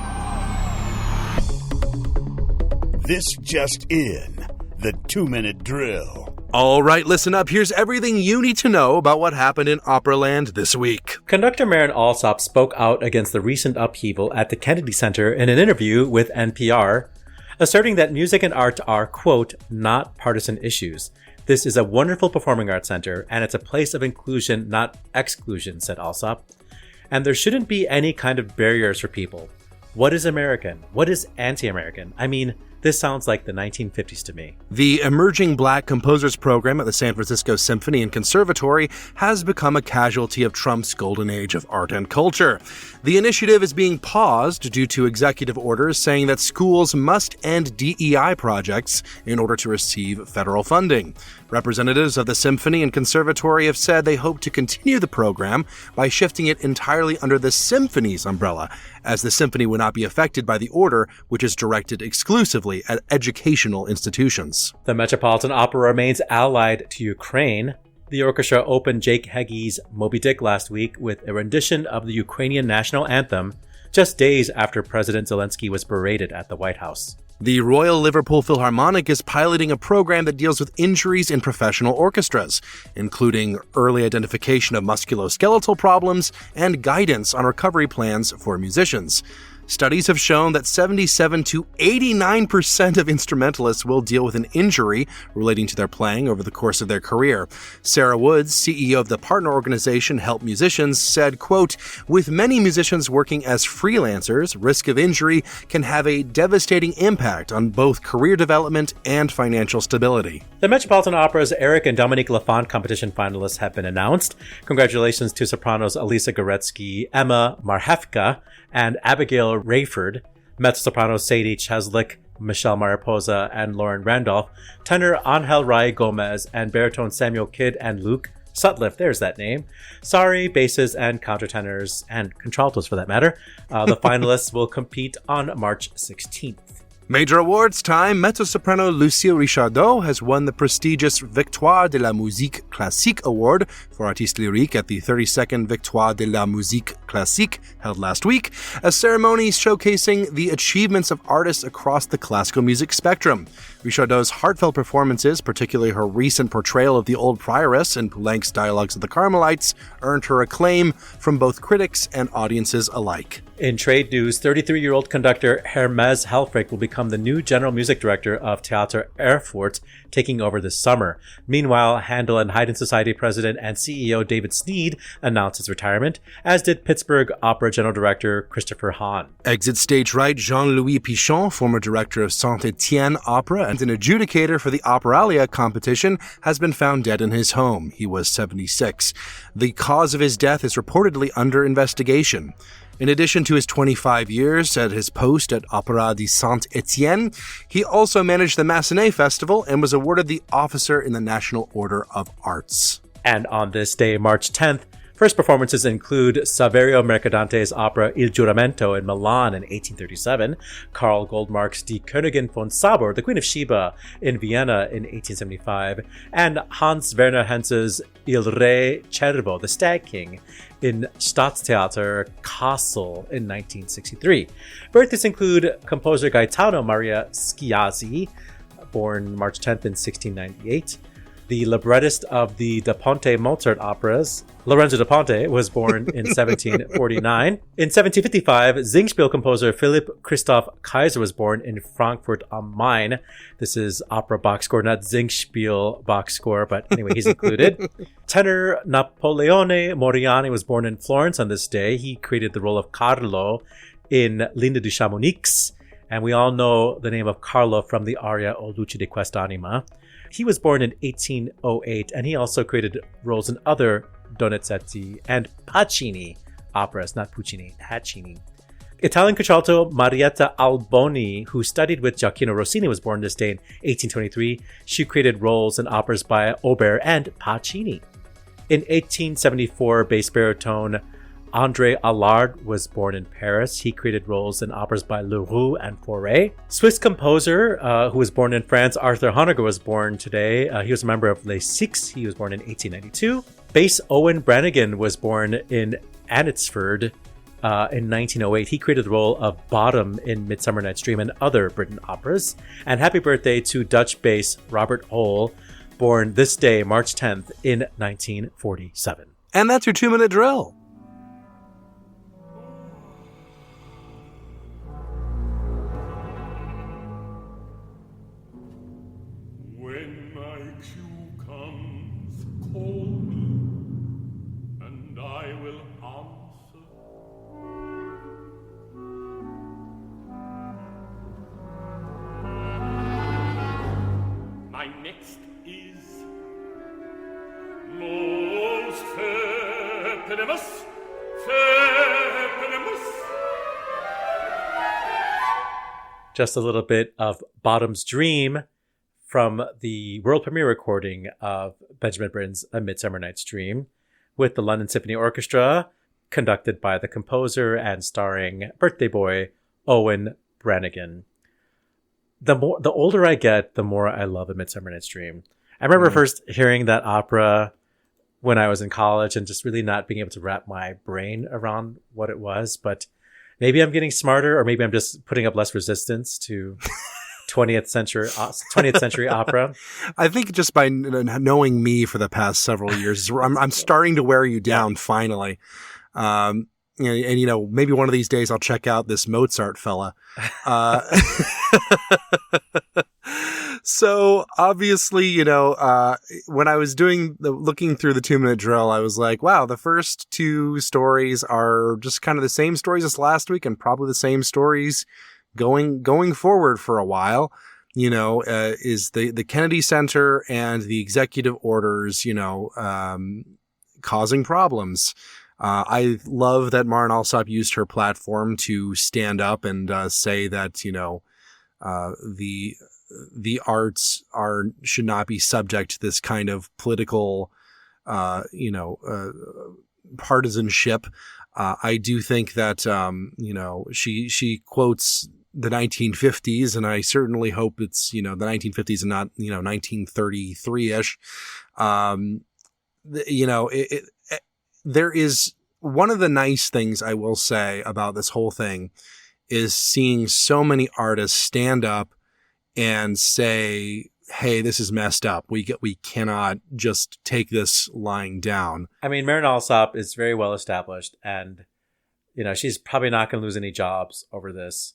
This just in, the 2-minute drill. All right, listen up. Here's everything you need to know about what happened in Operaland this week. Conductor Marin Alsop spoke out against the recent upheaval at the Kennedy Center in an interview with NPR, asserting that music and art are, quote, not partisan issues. This is a wonderful performing arts center, and it's a place of inclusion, not exclusion, said Alsop. And there shouldn't be any kind of barriers for people. What is American? What is anti-American? I mean, this sounds like the 1950s to me. The Emerging Black Composers Program at the San Francisco Symphony and Conservatory has become a casualty of Trump's golden age of art and culture. The initiative is being paused due to executive orders saying that schools must end DEI projects in order to receive federal funding. Representatives of the Symphony and Conservatory have said they hope to continue the program by shifting it entirely under the Symphony's umbrella, as the Symphony would not be affected by the order, which is directed exclusively at educational institutions. The Metropolitan Opera remains allied to Ukraine. The orchestra opened Jake Heggie's Moby Dick last week with a rendition of the Ukrainian national anthem, just days after President Zelensky was berated at the White House. The Royal Liverpool Philharmonic is piloting a program that deals with injuries in professional orchestras, including early identification of musculoskeletal problems and guidance on recovery plans for musicians. Studies have shown that 77 to 89% of instrumentalists will deal with an injury relating to their playing over the course of their career. Sarah Woods, CEO of the partner organization Help Musicians, said, quote, with many musicians working as freelancers, risk of injury can have a devastating impact on both career development and financial stability. The Metropolitan Opera's Eric and Dominique Lafont competition finalists have been announced. Congratulations to sopranos Elisa Goretsky, Emma Marhefka, and Abigail Rayford, mezzo-soprano Sadie Cheslick, Michelle Mariposa, and Lauren Randolph, tenor Angel Ray Gomez, and baritone Samuel Kidd and Luke Sutliff, there's that name. Sorry, basses and countertenors, and contraltos for that matter. The finalists will compete on March 16th. Major awards time. Mezzo-soprano Lucille Richardot has won the prestigious Victoire de la Musique Classique Award for Artiste Lyrique at the 32nd Victoire de la Musique Classique held last week, a ceremony showcasing the achievements of artists across the classical music spectrum. Richardot's heartfelt performances, particularly her recent portrayal of the old prioress in Poulenc's Dialogues of the Carmelites, earned her acclaim from both critics and audiences alike. In trade news, 33-year-old conductor Hermes Helfrich will become the new general music director of Theater Erfurt, taking over this summer. Meanwhile, Handel and Haydn Society president and CEO David Sneed announced his retirement, as did Pittsburgh Opera general director Christopher Hahn. Exit stage right Jean-Louis Pichon, former director of Saint-Étienne Opera and an adjudicator for the Operalia competition, has been found dead in his home. He was 76. The cause of his death is reportedly under investigation. In addition to his 25 years at his post at Opéra de Saint-Étienne, he also managed the Massenet Festival and was awarded the Officer in the National Order of Arts. And on this day, March 10th, first performances include Saverio Mercadante's opera Il Giuramento in Milan in 1837, Karl Goldmark's Die Königin von Sabor, the Queen of Sheba, in Vienna in 1875, and Hans Werner Henze's Il Re Cervo, the Stag King, in Staatstheater Kassel in 1963. Birthdays include composer Gaetano Maria Schiazzi, born March 10th in 1698. The librettist of the Da Ponte Mozart operas, Lorenzo da Ponte, was born in 1749. In 1755, Singspiel composer Philipp Christoph Kaiser was born in Frankfurt am Main. This is opera box score, not Singspiel box score, but anyway, he's included. Tenor Napoleone Moriani was born in Florence on this day. He created the role of Carlo in Linda du Chamonix, and we all know the name of Carlo from the aria O Luce di Quest'anima. He was born in 1808, and he also created roles in other Donizetti and Pacini operas, not Puccini, Pacini. Italian contralto Marietta Alboni, who studied with Gioacchino Rossini, was born this day in 1823. She created roles in operas by Auber and Pacini. In 1874, bass baritone André Allard was born in Paris. He created roles in operas by Leroux and Fauré. Swiss composer who was born in France, Arthur Honegger, was born today. He was a member of Les Six. He was born in 1892. Bass Owen Brannigan was born in Abbotsford in 1908. He created the role of Bottom in Midsummer Night's Dream and other Britten operas. And happy birthday to Dutch bass Robert Hole, born this day, March 10th, in 1947. And that's your 2-minute drill. When my cue comes, call me, and I will answer. My next is Nos Fepenemus, Fepenemus. Just a little bit of Bottom's Dream from the world premiere recording of Benjamin Britten's A Midsummer Night's Dream, with the London Symphony Orchestra, conducted by the composer and starring birthday boy Owen Brannigan. The older I get, the more I love A Midsummer Night's Dream. I remember first hearing that opera when I was in college and just really not being able to wrap my brain around what it was, but maybe I'm getting smarter, or maybe I'm just putting up less resistance to 20th century opera. I think just by knowing me for the past several years, I'm starting to wear you down finally. And maybe one of these days I'll check out this Mozart fella. So obviously, when I was looking through the 2-minute drill, I was like, wow, the first two stories are just kind of the same stories as last week, and probably the same stories going forward for a while. Is the Kennedy Center and the executive orders, causing problems. I love that Marin Alsop used her platform to stand up and say that, the arts should not be subject to this kind of political, partisanship. I do think that, she quotes the 1950s, and I certainly hope it's, the 1950s and not, 1933-ish. There is one of the nice things I will say about this whole thing is seeing so many artists stand up and say, hey, this is messed up. We cannot just take this lying down. I mean, Marin Alsop is very well established, and she's probably not going to lose any jobs over this.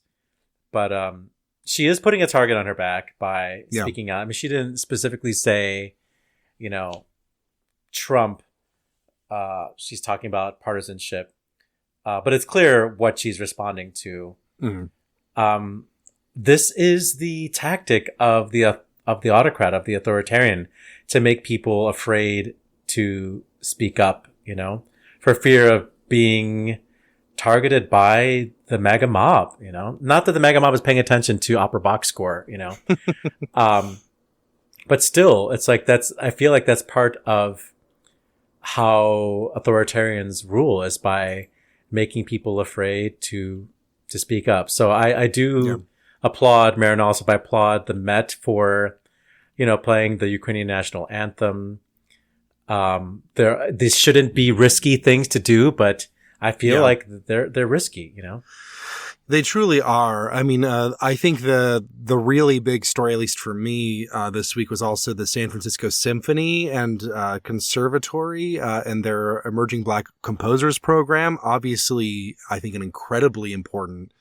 But she is putting a target on her back by speaking out. I mean, she didn't specifically say, Trump. She's talking about partisanship, but it's clear what she's responding to. Mm-hmm. This is the tactic of the autocrat, of the authoritarian, to make people afraid to speak up, for fear of being targeted by the MAGA mob, not that the MAGA mob is paying attention to opera box score, but still it's like I feel like that's part of how authoritarians rule, is by making people afraid to speak up. So I do applaud Marin Alsop. I applaud the Met for, playing the Ukrainian national anthem. These shouldn't be risky things to do, but I feel like they're risky, They truly are. I mean, I think the really big story, at least for me, this week was also the San Francisco Symphony and Conservatory and their Emerging Black Composers program. Obviously, I think an incredibly important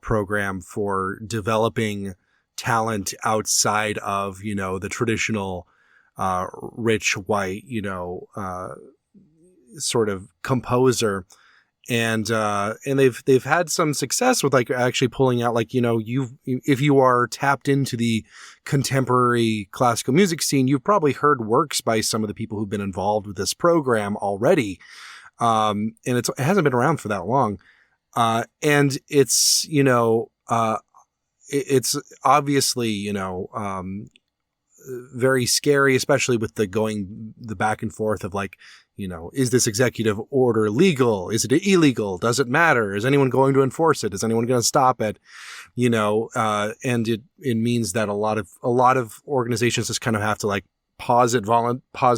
program for developing talent outside of, the traditional rich white, sort of composer. And they've had some success with actually pulling out if you are tapped into the contemporary classical music scene, you've probably heard works by some of the people who've been involved with this program already. And it hasn't been around for that long. And it's, it's obviously, very scary, especially with the back and forth of is this executive order legal? Is it illegal? Does it matter? Is anyone going to enforce it? Is anyone going to stop it? And it means that a lot of organizations just kind of have to pause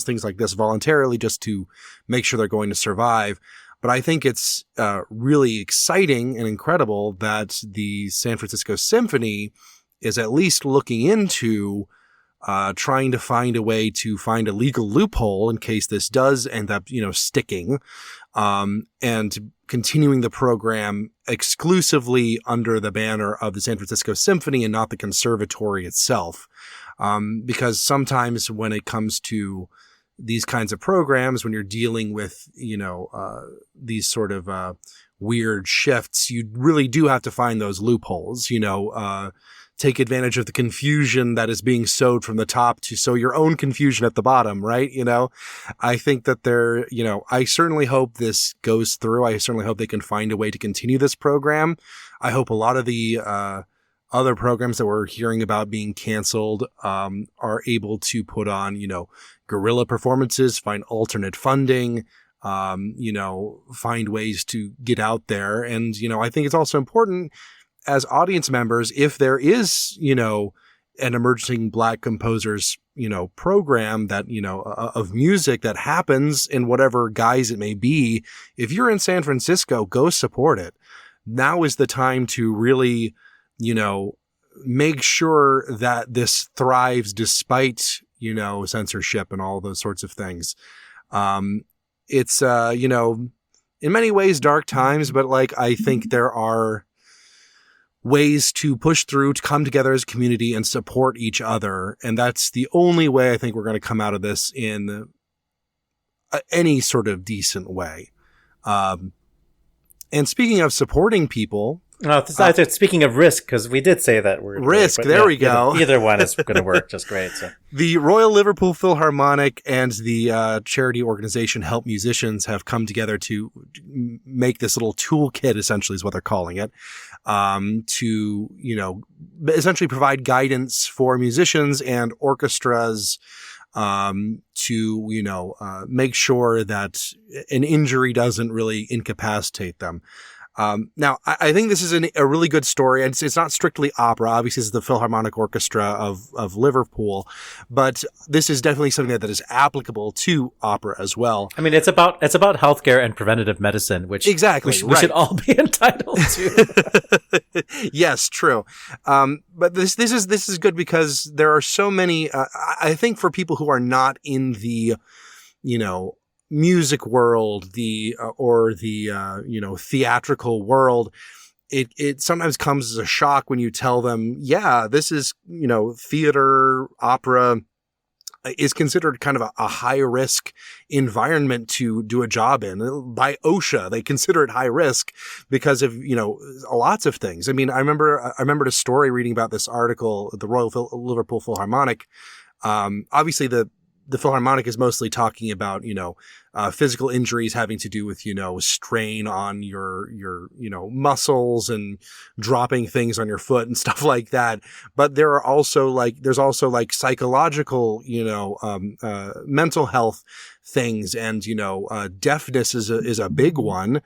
things like this voluntarily just to make sure they're going to survive. But I think it's really exciting and incredible that the San Francisco Symphony is at least looking into trying to find a way to find a legal loophole in case this does end up, sticking, and continuing the program exclusively under the banner of the San Francisco Symphony and not the conservatory itself. Because sometimes when it comes to these kinds of programs, when you're dealing with, these sort of weird shifts, you really do have to find those loopholes, take advantage of the confusion that is being sowed from the top to sow your own confusion at the bottom, right? I think that I certainly hope this goes through. I certainly hope they can find a way to continue this program. I hope a lot of the other programs that we're hearing about being canceled are able to put on, guerrilla performances, find alternate funding, find ways to get out there. And, I think it's also important as audience members, if there is, an emerging Black composers, program that, of music that happens in whatever guise it may be, if you're in San Francisco, go support it. Now is the time to really, make sure that this thrives despite, censorship and all those sorts of things. It's, in many ways dark times, but I think there are ways to push through, to come together as a community and support each other. And that's the only way I think we're going to come out of this in any sort of decent way. And speaking of supporting people, speaking of risk, because we did say that word. Risk, there we go. Either one is going to work just great. So. The Royal Liverpool Philharmonic and the charity organization Help Musicians have come together to make this little toolkit, essentially is what they're calling it, to, essentially provide guidance for musicians and orchestras to, make sure that an injury doesn't really incapacitate them. Now, I think this is a really good story. And it's not strictly opera. Obviously, it's the Philharmonic Orchestra of Liverpool, but this is definitely something that is applicable to opera as well. I mean, it's about healthcare and preventative medicine, which exactly we should all be entitled to. Yes, true. But this is good because there are so many. I think for people who are not in the, music world, the theatrical world, it sometimes comes as a shock when you tell them, yeah, this is, theater, opera is considered kind of a high risk environment to do a job in. By OSHA, they consider it high risk because of, lots of things. I mean, I remember a story reading about this article, the Liverpool Philharmonic. Obviously the Philharmonic is mostly talking about, physical injuries having to do with, strain on your muscles and dropping things on your foot and stuff like that. But there's also psychological, mental health things, and, deafness is a big one.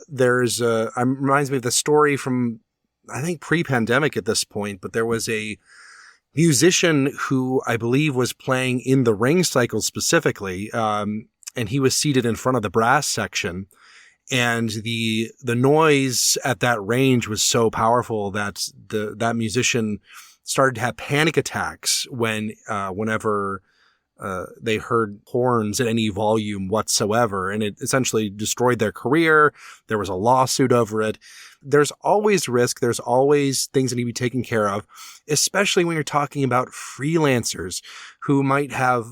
Reminds me of the story from, I think, pre-pandemic at this point, but there was a musician who I believe was playing in the ring cycle specifically, and he was seated in front of the brass section, and the noise at that range was so powerful that that musician started to have panic attacks whenever they heard horns at any volume whatsoever, and it essentially destroyed their career. There was a lawsuit over it. There's always risk. There's always things that need to be taken care of, especially when you're talking about freelancers who might have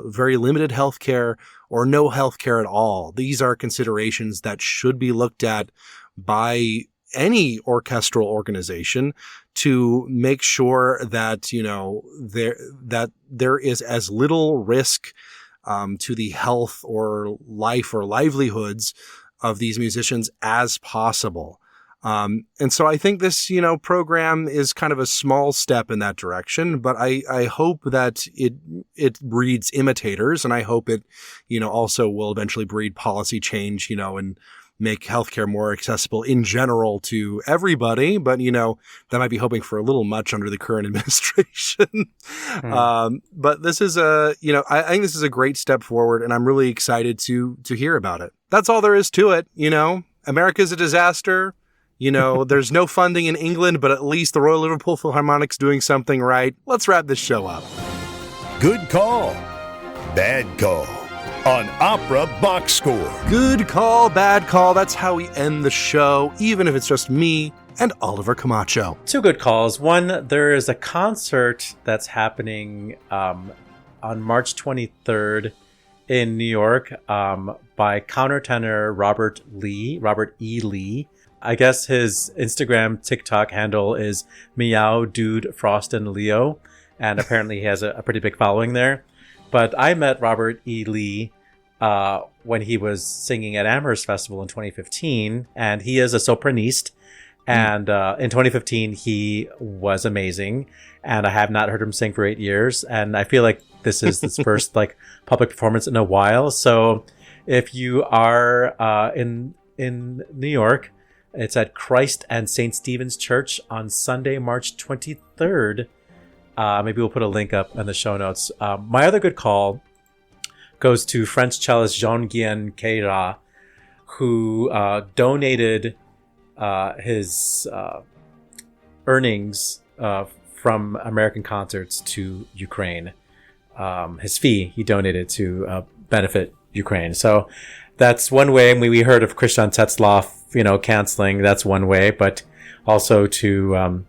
very limited health care or no health care at all. These are considerations that should be looked at by any orchestral organization to make sure that, there is as little risk to the health or life or livelihoods of these musicians as possible. And so I think this, program is kind of a small step in that direction, but I hope that it breeds imitators, and I hope it, also will eventually breed policy change, and make healthcare more accessible in general to everybody. But, that might be hoping for a little much under the current administration. But this is I think this is a great step forward, and I'm really excited to hear about it. That's all there is to it. America's a disaster. There's no funding in England, but at least the Royal Liverpool Philharmonic's doing something right. Let's wrap this show up. Good call, bad call on Opera Box Score. Good call, bad call. That's how we end the show, even if it's just me and Oliver Camacho. Two good calls. One, there is a concert that's happening on March 23rd in New York by countertenor Robert E. Lee. I guess his Instagram, TikTok handle is Meow Dude Frost and Leo, and apparently he has a pretty big following there. But I met Robert E. Lee when he was singing at Amherst Festival in 2015, and he is a sopraniste. And in 2015, he was amazing, and I have not heard him sing for 8 years. And I feel like this is his first public performance in a while. So if you are in New York, it's at Christ and St. Stephen's Church on Sunday, March 23rd. Maybe we'll put a link up in the show notes. My other good call goes to French cellist Jean-Guyen Keira, who donated his earnings from American concerts to Ukraine. His fee he donated to benefit Ukraine. So that's one way. I mean, we heard of Christian Tetzlaff, canceling. That's one way, but also to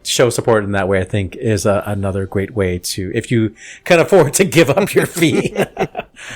show support in that way, I think, is another great way to, if you can afford to give up your fee.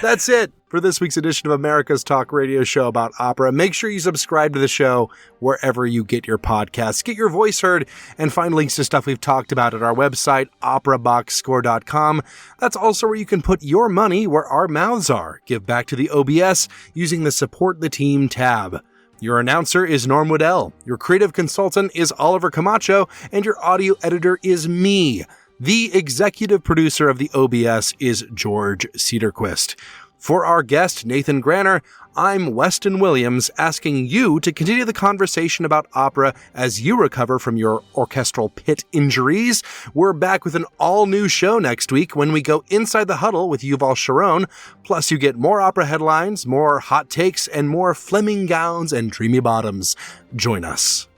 That's it for this week's edition of America's Talk Radio Show about opera. Make sure you subscribe to the show wherever you get your podcasts. Get your voice heard and find links to stuff we've talked about at our website, operaboxscore.com. That's also where you can put your money where our mouths are. Give back to the OBS using the Support the Team tab. Your announcer is Norm Waddell. Your creative consultant is Oliver Camacho, and your audio editor is me. The executive producer of the OBS is George Cedarquist. For our guest, Nathan Granner, I'm Weston Williams, asking you to continue the conversation about opera as you recover from your orchestral pit injuries. We're back with an all-new show next week when we go Inside the Huddle with Yuval Sharon. Plus, you get more opera headlines, more hot takes, and more Fleming gowns and dreamy bottoms. Join us.